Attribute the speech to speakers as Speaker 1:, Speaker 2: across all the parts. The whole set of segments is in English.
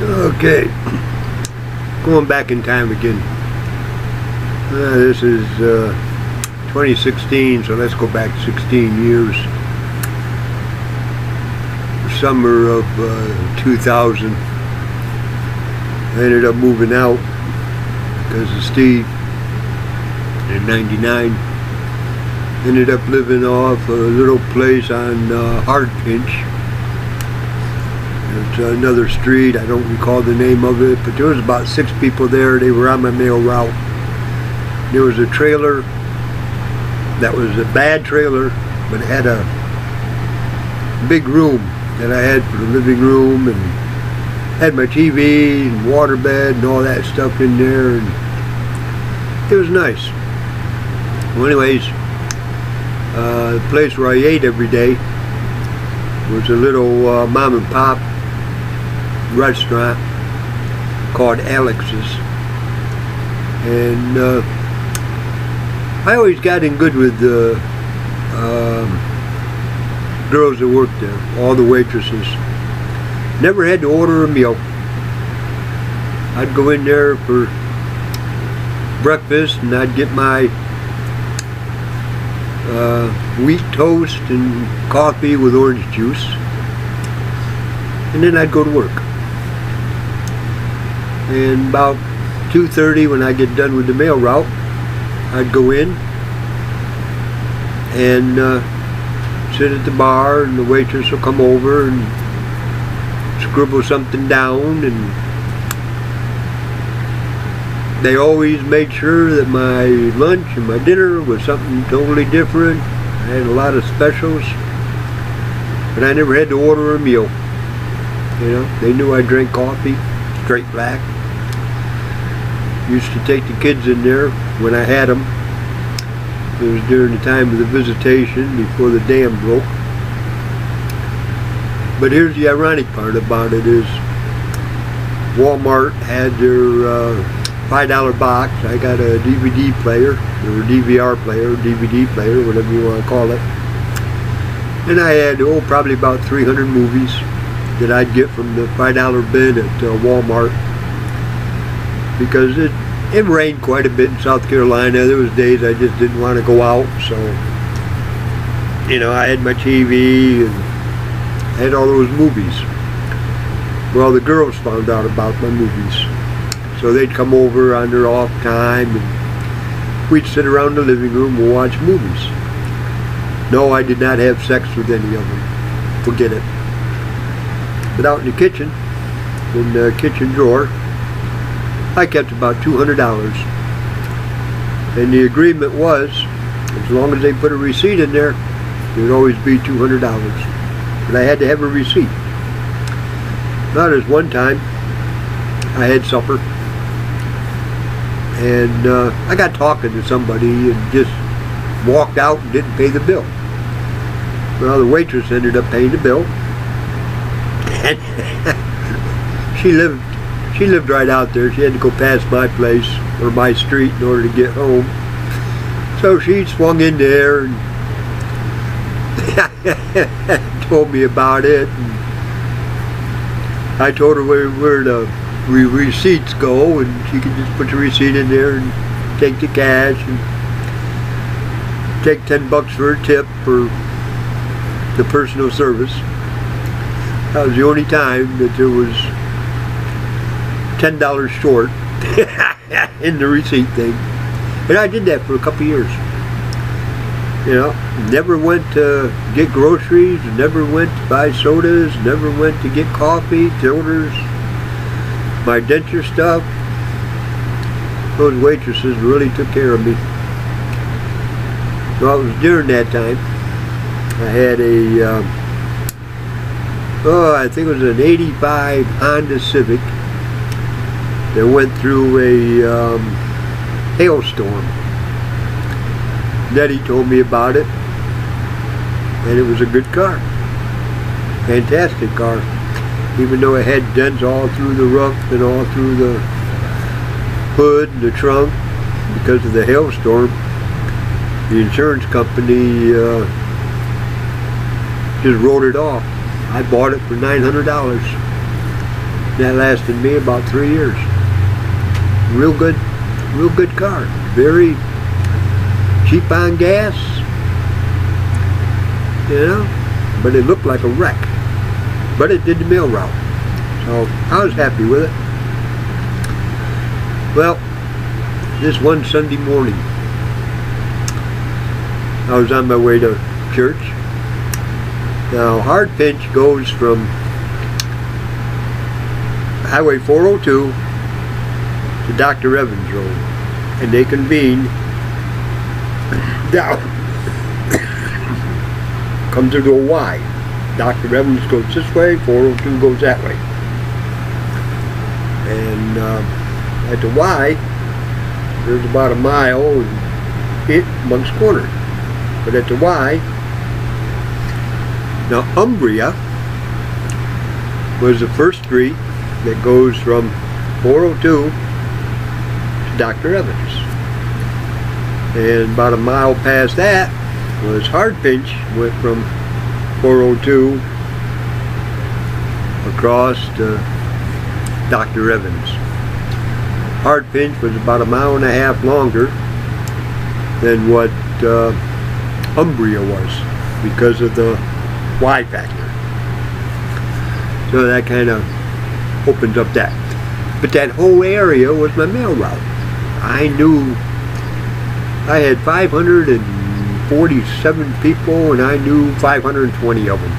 Speaker 1: Okay, going back in time again. This is 2016, so let's go back 16 years. The summer of 2000, I ended up moving out because of Steve. In '99, ended up living off a little place on Hardpinch. It's another street, I don't recall the name of it, but there was about 6 people there. They were on my mail route. There was a trailer that was a bad trailer, but it had a big room that I had for the living room, and had my TV and waterbed and all that stuff in there, and it was nice. Well, anyways, the place where I ate every day was a little mom and pop restaurant called Alex's, and I always got in good with the girls that worked there, all the waitresses. Never had to order a meal. I'd go in there for breakfast and I'd get my wheat toast and coffee with orange juice, and then I'd go to work. And about 2:30, when I get done with the mail route, I'd go in and sit at the bar, and the waitress will come over and scribble something down, and they always made sure that my lunch and my dinner was something totally different. I had a lot of specials, but I never had to order a meal. You know, they knew I drank coffee, straight black. Used to take the kids in there when I had them. It was during the time of the visitation before the dam broke. But here's the ironic part about it is Walmart had their $5 box. I got a DVD player, or DVR player, DVD player, whatever you want to call it. And I had, probably about 300 movies that I'd get from the $5 bin at Walmart. Because it rained quite a bit in South Carolina. There was days I just didn't want to go out, so, you know, I had my TV and I had all those movies. Well, the girls found out about my movies. So they'd come over on their off time and we'd sit around the living room and watch movies. No, I did not have sex with any of them. Forget it. But out in the kitchen, in the kitchen drawer, I kept about $200. And the agreement was, as long as they put a receipt in there, it would always be $200. But I had to have a receipt. Now there's one time I had supper, and I got talking to somebody and just walked out and didn't pay the bill. Well, the waitress ended up paying the bill. And she lived right out there. She had to go past my place or my street in order to get home. So she swung in there and told me about it. And I told her where the receipts go, and she could just put the receipt in there and take the cash and take $10 for a tip for the personal service. That was the only time that there was $10 short in the receipt thing. And I did that for a couple years. You know, never went to get groceries, never went to buy sodas, never went to get coffee, toners, my denture stuff. Those waitresses really took care of me. Well, it was during that time I had a I think it was an '85 Honda Civic that went through a hailstorm. Nettie told me about it, and it was a good car. Fantastic car. Even though it had dents all through the roof and all through the hood and the trunk because of the hailstorm, the insurance company just wrote it off. I bought it for $900. That lasted me about 3 years. Real good car. Very cheap on gas, you know, but it looked like a wreck. But it did the mail route, so I was happy with it. Well, this one Sunday morning, I was on my way to church. Now, Hardpinch goes from Highway 402 to Dr. Evans Road, and they convene down, come to the Y. Dr. Evans goes this way, 402 goes that way. And at the Y, there's about a mile and hit Moncks Corner. But at the Y, now Umbria was the first street that goes from 402 to Dr. Evans. And about a mile past that was Hardpinch, went from 402 across to Dr. Evans. Hardpinch was about a mile and a half longer than what Umbria was because of the Y factor. So that kind of opens up that. But that whole area was my mail route. I knew I had 547 people and I knew 520 of them.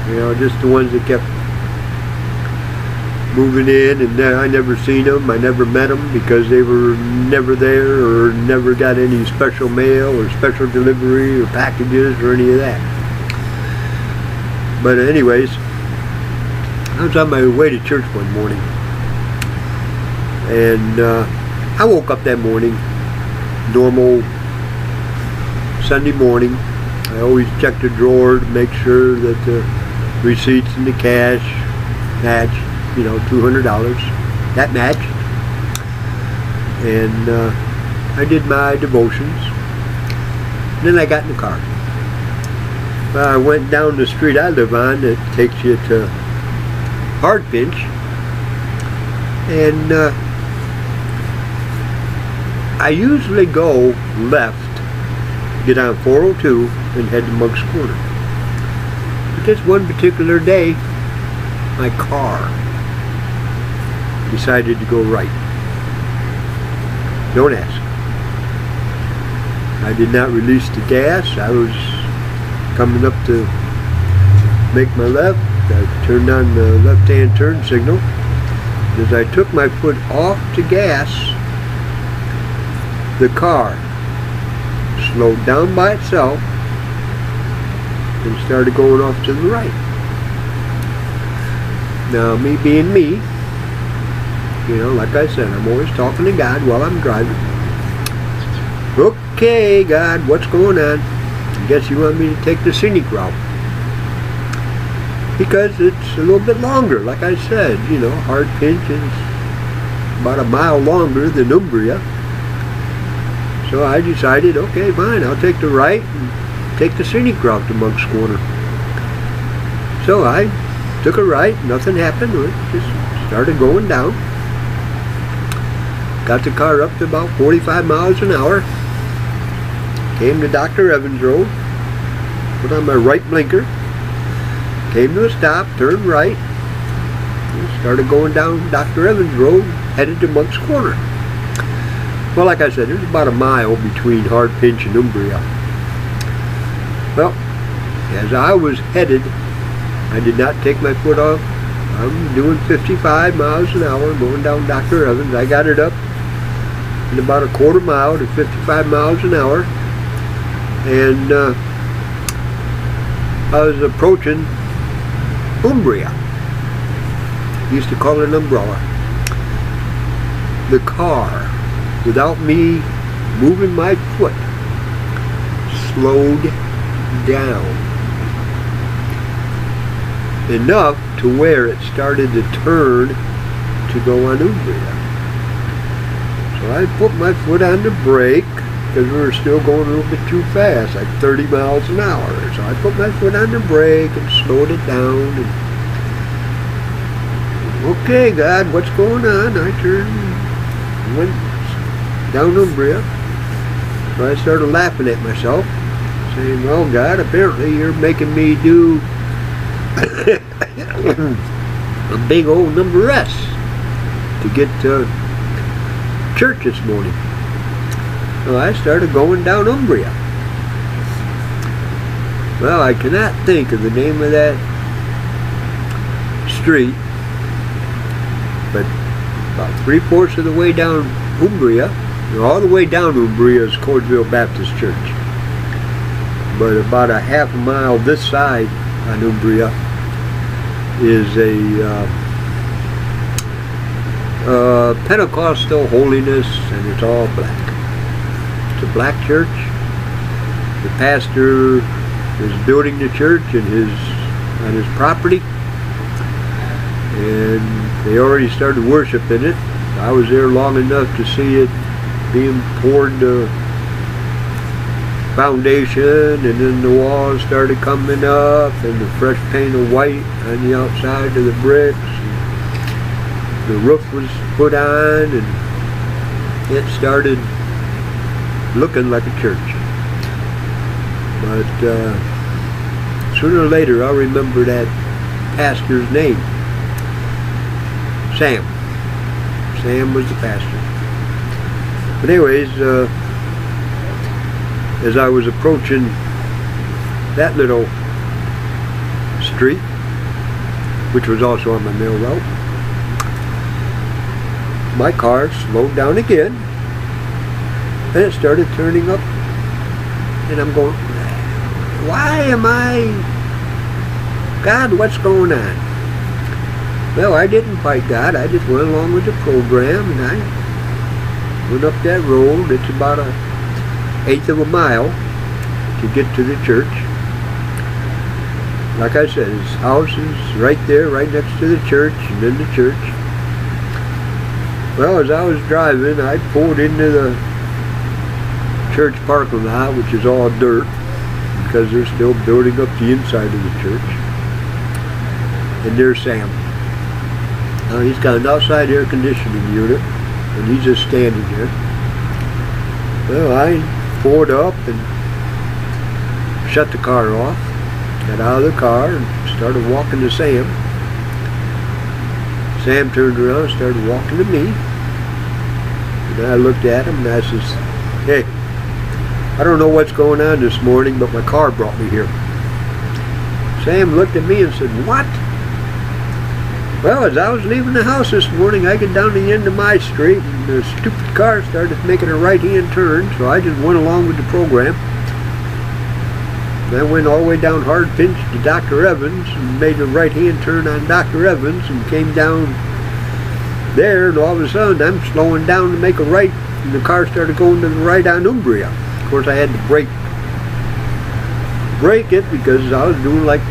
Speaker 1: You know, just the ones that kept moving in, and then I never seen them. I never met them because they were never there or never got any special mail or special delivery or packages or any of that. But anyways, I was on my way to church one morning, and I woke up that morning, normal Sunday morning. I always check the drawer to make sure that the receipts and the cash matched. You know, $200. That matched. And I did my devotions. Then I got in the car. I went down the street I live on that takes you to Hardpinch. And I usually go left, get on 402, and head to Moncks Corner. But this one particular day, my car decided to go right. Don't ask. I did not release the gas. I was coming up to make my left. I turned on the left-hand turn signal. As I took my foot off the gas, the car slowed down by itself and started going off to the right. Now, me being me, you know, like I said, I'm always talking to God while I'm driving. Okay, God, what's going on? I guess you want me to take the scenic route. Because it's a little bit longer, like I said. You know, Hardpinch is about a mile longer than Umbria. So I decided, okay, fine, I'll take the right and take the scenic route to Moncks Corner. So I took a right, nothing happened, it just started going down. Got the car up to about 45 miles an hour. Came to Dr. Evans Road. Put on my right blinker. Came to a stop, turned right. And started going down Dr. Evans Road, headed to Moncks Corner. Well, like I said, there's about a mile between Hardpinch and Umbria. Well, as I was headed, I did not take my foot off. I'm doing 55 miles an hour going down Dr. Evans. I got it up in about a quarter mile to 55 miles an hour. And I was approaching Umbria. Used to call it an umbrella. The car, without me moving my foot, slowed down enough to where it started to turn to go on Umbria. So I put my foot on the brake because we were still going a little bit too fast, like 30 miles an hour. So I put my foot on the brake and slowed it down. And Okay, God, what's going on? I turned, went down Umbria. So I started laughing at myself, saying, well, God, apparently you're making me do a big old number S to get to church this morning. So I started going down Umbria. Well, I cannot think of the name of that street, but about 3/4 of the way down Umbria, all the way down Umbria is Cordesville Baptist Church. But about a half a mile this side on Umbria is a Pentecostal holiness, and it's all black. It's a black church. The pastor is building the church on his property, and they already started worship in it. I was there long enough to see it being poured the foundation, and then the walls started coming up, and the fresh paint of white on the outside of the bricks. The roof was put on, and it started looking like a church. But sooner or later I'll remember that pastor's name. Sam. Sam was the pastor. But anyways, as I was approaching that little street, which was also on my mail route, my car slowed down again, and it started turning up, and I'm going, why am I, God, what's going on? Well, I didn't fight God. I just went along with the program, and I went up that road. It's about 1/8 of a mile to get to the church. Like I said, his house is right there, right next to the church, and then the church. Well, as I was driving, I pulled into the church parking lot, which is all dirt, because they're still building up the inside of the church. And there's Sam. Now he's got an outside air conditioning unit, and he's just standing there. Well, I pulled up and shut the car off, got out of the car, and started walking to Sam. Sam turned around and started walking to me. And I looked at him and I says, hey, I don't know what's going on this morning, but my car brought me here. Sam looked at me and said, what? Well, as I was leaving the house this morning, I get down to the end of my street, and the stupid car started making a right-hand turn, so I just went along with the program. And I went all the way down Hard Pinch to Dr. Evans, and made a right-hand turn on Dr. Evans, and came down there, and all of a sudden, I'm slowing down to make a right, and the car started going to the right on Umbria. Of course, I had to brake it, because I was doing like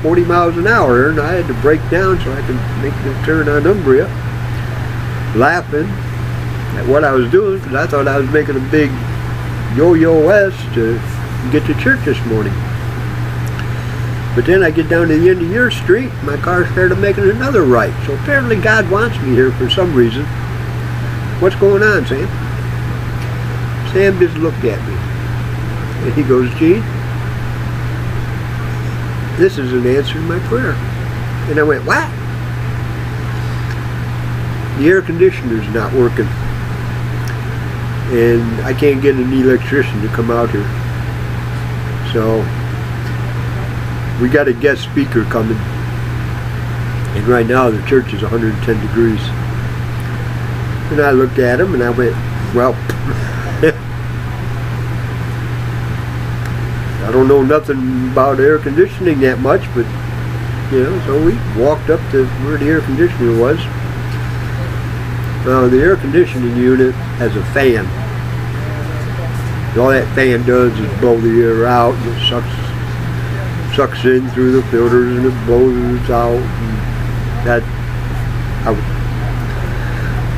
Speaker 1: 40 miles an hour, and I had to brake down so I could make the turn on Umbria, laughing at what I was doing, because I thought I was making a big yo-yo west to get to church this morning. But then I get down to the end of your street, my car started making another right. So apparently God wants me here for some reason. What's going on, Sam? Sam just looked at me, and he goes, Gene, this is an answer to my prayer. And I went, what? The air conditioner's not working, and I can't get an electrician to come out here. So we got a guest speaker coming, and right now the church is 110 degrees. And I looked at him and I went, well, I don't know nothing about air conditioning that much, but you know, so we walked up to where the air conditioner was. Now the air conditioning unit has a fan. All that fan does is blow the air out, and it sucks in through the filters, and it blows out, and that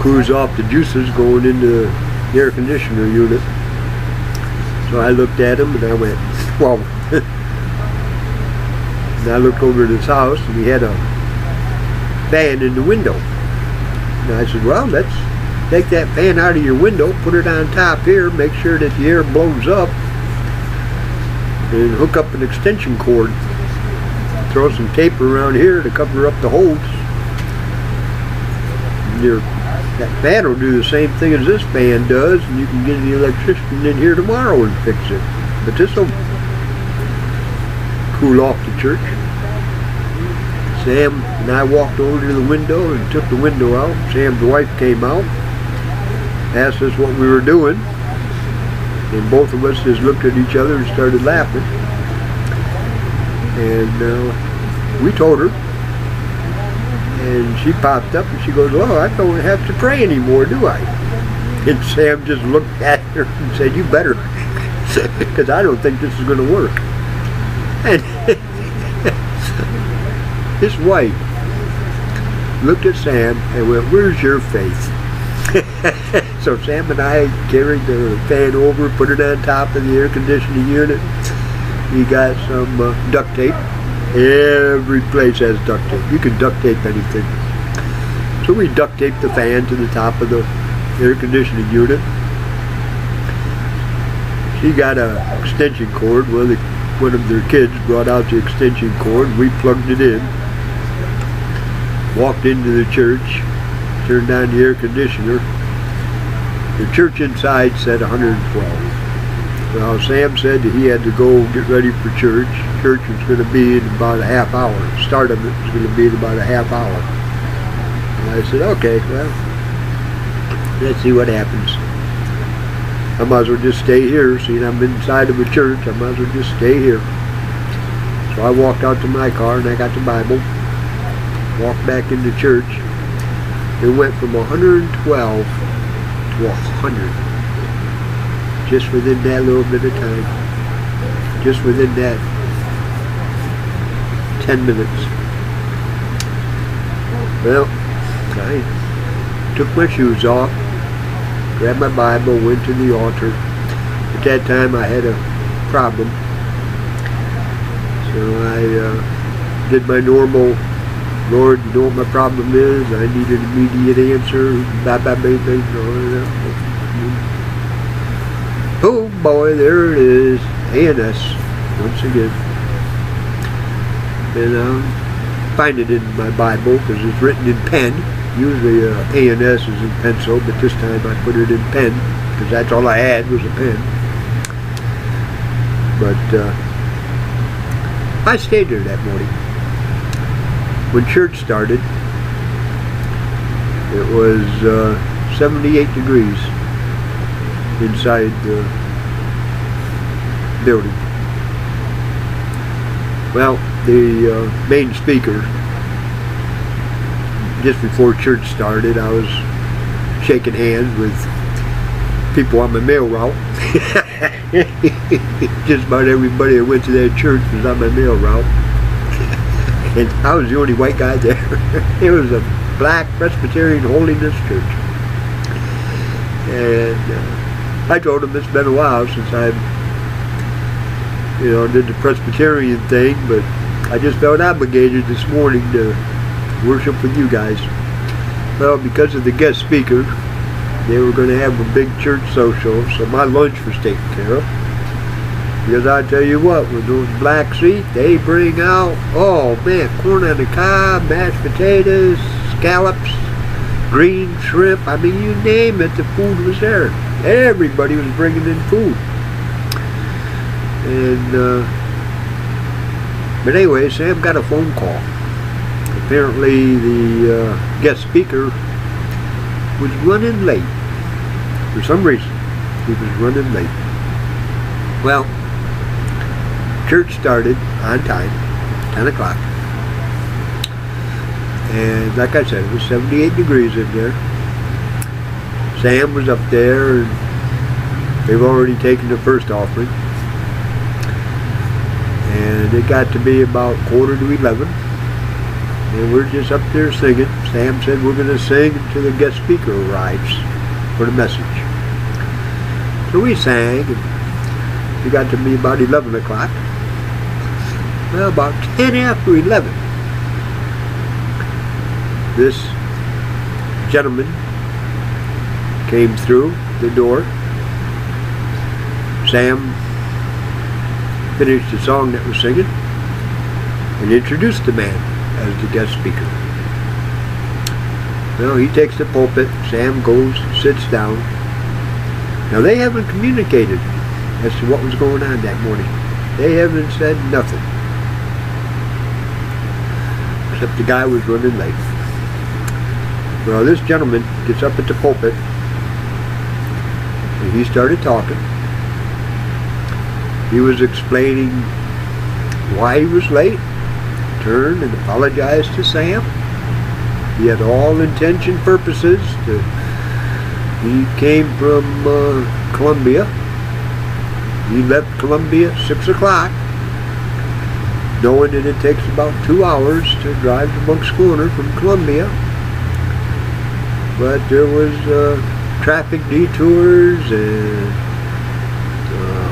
Speaker 1: cools off the juices going into the air conditioner unit. So I looked at him and I went, well, and I looked over at his house, and he had a fan in the window. And I said, well, let's take that fan out of your window, put it on top here, make sure that the air blows up, and hook up an extension cord. Throw some tape around here to cover up the holes. That fan will do the same thing as this fan does, and you can get the electrician in here tomorrow and fix it. But this will cool off the church. Sam and I walked over to the window and took the window out. Sam's wife came out, asked us what we were doing, and both of us just looked at each other and started laughing. And we told her, and she popped up and she goes, "Oh, I don't have to pray anymore, do I?" And Sam just looked at her and said, "You better, because I don't think this is going to work." And his wife looked at Sam and went, "Where's your faith?" So Sam and I carried the fan over, put it on top of the air conditioning unit. We got some duct tape. Every place has duct tape. You can duct tape anything. So we duct taped the fan to the top of the air conditioning unit. She got an extension cord. One of their kids brought out the extension cord. We plugged it in. Walked into the church. Turned on the air conditioner. The church inside said 112. Well, Sam said that he had to go get ready for church. Church was going to be in about a half hour. The start of it was going to be in about a half hour. And I said, okay, well, let's see what happens. I might as well just stay here. See, I'm inside of a church. I might as well just stay here. So I walked out to my car and I got the Bible. Walked back into church. It went from 112 to 100. Just within that little bit of time. Just within that 10 minutes. Well, I took my shoes off, grabbed my Bible, went to the altar. At that time I had a problem. So I did my normal, "Lord, you know what my problem is? I need an immediate answer." Blah, blah, blah, blah. Oh boy, there it is. A&S once again. And I'll find it in my Bible because it's written in pen. Usually A&S is in pencil, but this time I put it in pen because that's all I had was a pen. But I stayed there that morning. When church started, it was 78 degrees inside the building. Well, the main speaker, just before church started, I was shaking hands with people on my mail route. Just about everybody that went to that church was on my mail route. And I was the only white guy there. It was a black Presbyterian Holiness Church. And I told him it's been a while since I, did the Presbyterian thing, but I just felt obligated this morning to worship with you guys. Well, because of the guest speaker, they were going to have a big church social, so my lunch was taken care of. Because I tell you what, with those black seats, they bring out, oh man, corn on the cob, mashed potatoes, scallops, green shrimp. I mean, you name it, the food was there. Everybody was bringing in food. And, but anyway, Sam got a phone call. Apparently the guest speaker was running late. For some reason, he was running late. Well, church started on time, 10 o'clock. And like I said, it was 78 degrees in there. Sam was up there, and they've already taken the first offering. And it got to be about 11:15. And we're just up there singing. Sam said we're going to sing until the guest speaker arrives for the message. So we sang, and it got to be about 11 o'clock. Well, about 10 after 11, this gentleman came through the door. Sam finished the song that was singing and introduced the man as the guest speaker. Well, he takes the pulpit, Sam goes, sits down. Now they haven't communicated as to what was going on that morning. They haven't said nothing. Except the guy was running late. Well, this gentleman gets up at the pulpit and he started talking. He was explaining why he was late, turned and apologized to Sam. He had all intention purposes to, he came from Columbia. He left Columbia at 6 o'clock, knowing that it takes about 2 hours to drive to Moncks Corner from Columbia. But there was traffic detours and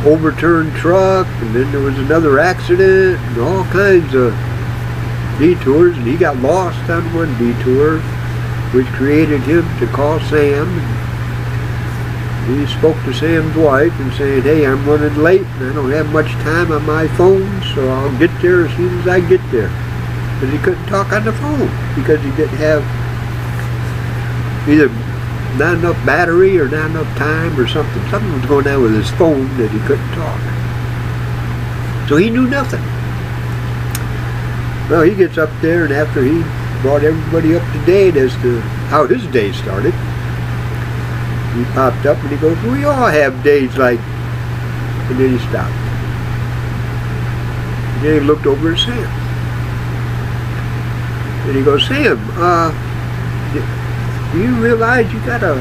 Speaker 1: overturned truck, and then there was another accident and all kinds of detours, and he got lost on one detour, which created him to call Sam. He spoke to Sam's wife and saying, hey, I'm running late and I don't have much time on my phone, so I'll get there as soon as I get there. Because he couldn't talk on the phone because he didn't have either not enough battery or not enough time or something. Something was going on with his phone that he couldn't talk. So he knew nothing. Well, he gets up there, and after he brought everybody up to date as to how his day started, he popped up and he goes, we all have days like, and then he stopped. And then he looked over at Sam. And he goes, Sam, do you realize you got a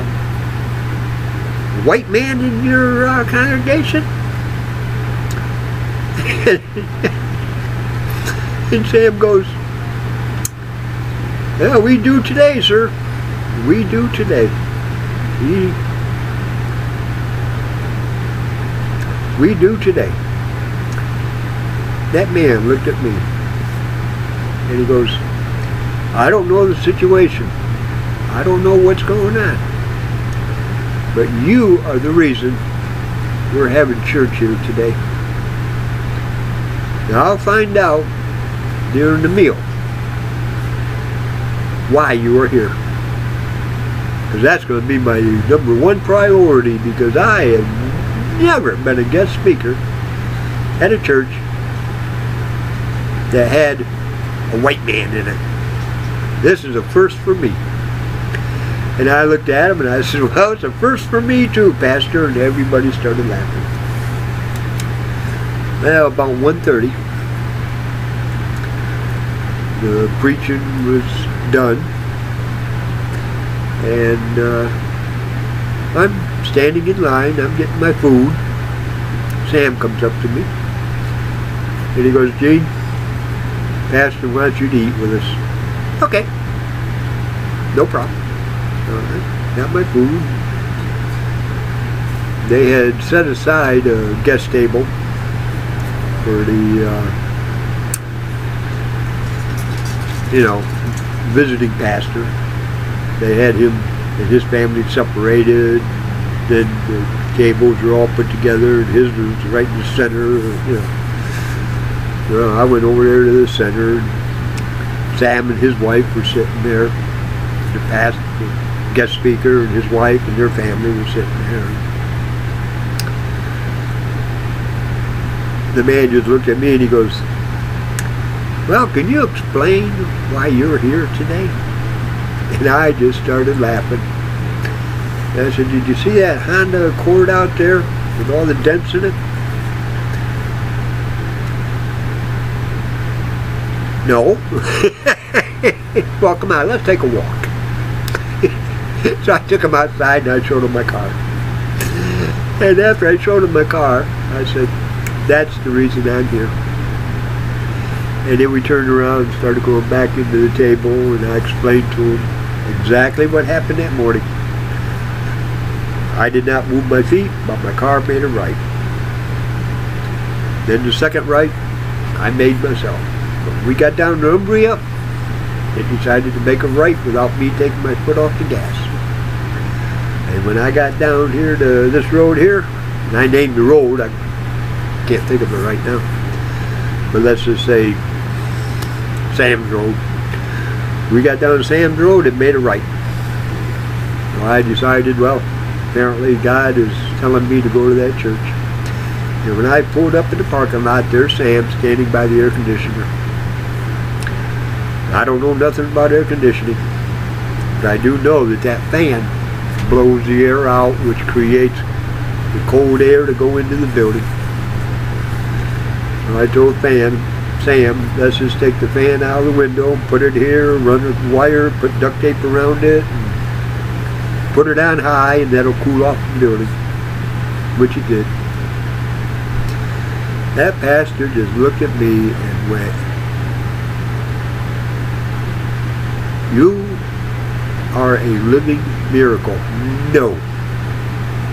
Speaker 1: white man in your congregation? And Sam goes, yeah, we do today, sir. We do today. We do today. That man looked at me and he goes, I don't know the situation. I don't know what's going on. But you are the reason we're having church here today. Now I'll find out during the meal why you are here. Because that's going to be my #1 priority, because I have never been a guest speaker at a church that had a white man in it. This is a first for me. And I looked at him and I said, well, it's a first for me too, Pastor. And everybody started laughing. Well, about 1:30, the preaching was done. And I'm standing in line, I'm getting my food. Sam comes up to me and he goes, Gene, Pastor wants you to eat with us. Okay, no problem. Got my food. They had set aside a guest table for the, visiting pastor. They had him and his family separated. Then the tables were all put together, and his was right in the center. Well, I went over there to the center. And Sam and his wife were sitting there. The pastor, the guest speaker, and his wife and their family were sitting there. The man just looked at me and he goes, well, can you explain why you're here today? And I just started laughing. And I said, did you see that Honda Accord out there with all the dents in it? No. Well, come on, let's take a walk. So I took him outside and I showed him my car. And after I showed him my car, I said, that's the reason I'm here. And then we turned around and started going back into the table, and I explained to him exactly what happened that morning. I did not move my feet, but my car made a right. Then the second right, I made myself. When we got down to Umbria, It decided to make a right without me taking my foot off the gas. And when I got down here to this road here, and I named the road, I can't think of it right now, but let's just say Sam's Road. We got down to Sam's Road and made a right. So I decided, well, apparently God is telling me to go to that church. And when I pulled up in the parking lot, there's Sam standing by the air conditioner. I don't know nothing about air conditioning, but I do know that that fan blows the air out, which creates the cold air to go into the building. So I told Sam, let's just take the fan out of the window, put it here, run a wire, put duct tape around it, and put it on high, and that'll cool off the building, which it did. That pastor just looked at me and went, "You are a living miracle." No.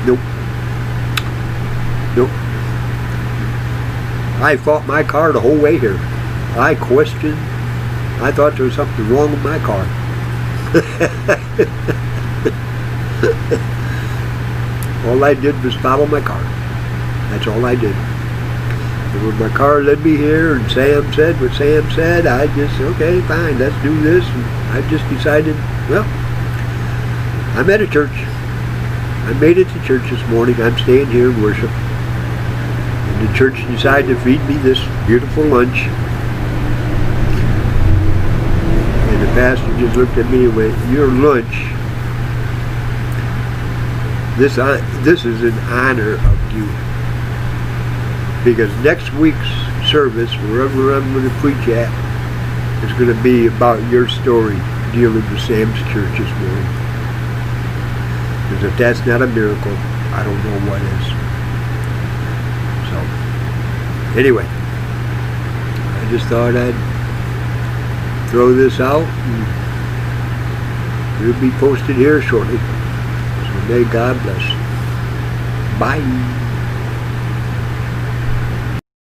Speaker 1: Nope. Nope. I fought my car the whole way here. I questioned. I thought there was something wrong with my car. All I did was follow my car. That's all I did. And when my car led me here and Sam said what Sam said, I just, okay, fine, let's do this. And I just decided, well, I'm at a church. I made it to church this morning. I'm staying here and worship. And the church decided to feed me this beautiful lunch. And the pastor just looked at me and went, "Your lunch, this is in honor of you. Because next week's service, wherever I'm going to preach at, is going to be about your story dealing with Sam's church this morning. Because if that's not a miracle, I don't know what is." So, anyway, I just thought I'd throw this out, and it'll be posted here shortly. So may God bless. Bye.